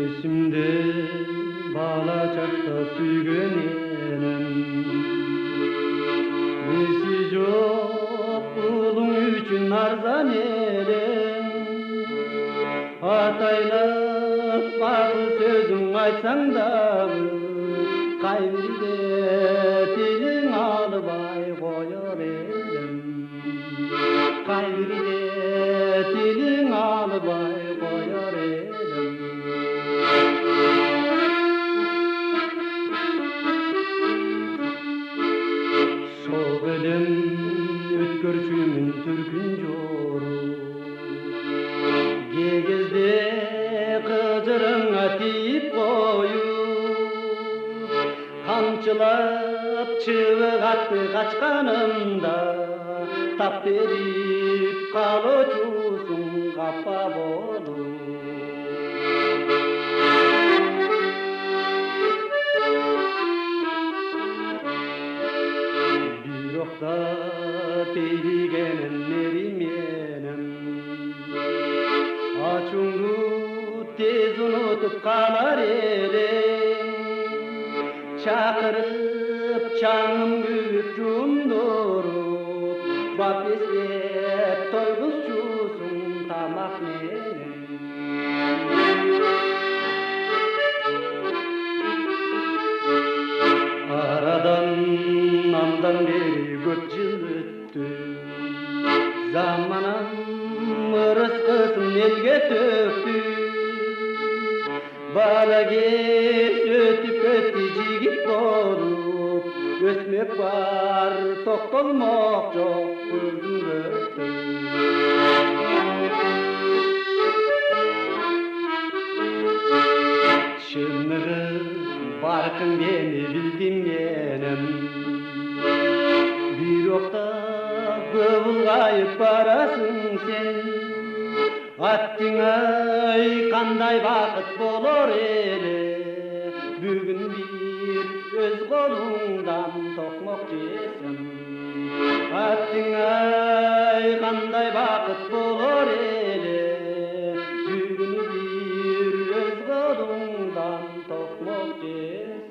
Esimde bala çakta suygun enem. Nesi жоқ ұлың үшін арзан елем. Атайлап бақыл сөзің айтсаң дағы, қайбірде тілің алыбай қойыр елем. Қайбірде тілің алыбай қойыр елем. Сол білім өткөрчүмүн түркүн жору, кегезде кыжырыңа тийип коюп, камчылап чыбыгатты качканымда, тап берип калочусуң капа болуп. Бирокта тейлигенин эрименем, ачууңду тез унутуп калар элең. Чакырып чаңым күйүп жумдуруп, бап эстеп тойгузчусуң тамак менен. Арадан андан бери көп жыл өттү, заманам ырыскысын элге төктү. Бала кез өтүп кетти жигит болуп, өсмөк бар токтолмок жок көзүңдө. Чыныгып баркың мени билдим менен, бирокта көп улгайып барасың сен. Аттиңай кандай бакыт болор эле, бүгүн бир өз колуңдан токмок жесем. Аттиңай кандай бакыт болор эле, бүгүн бир өз колуңдан токмок жесем.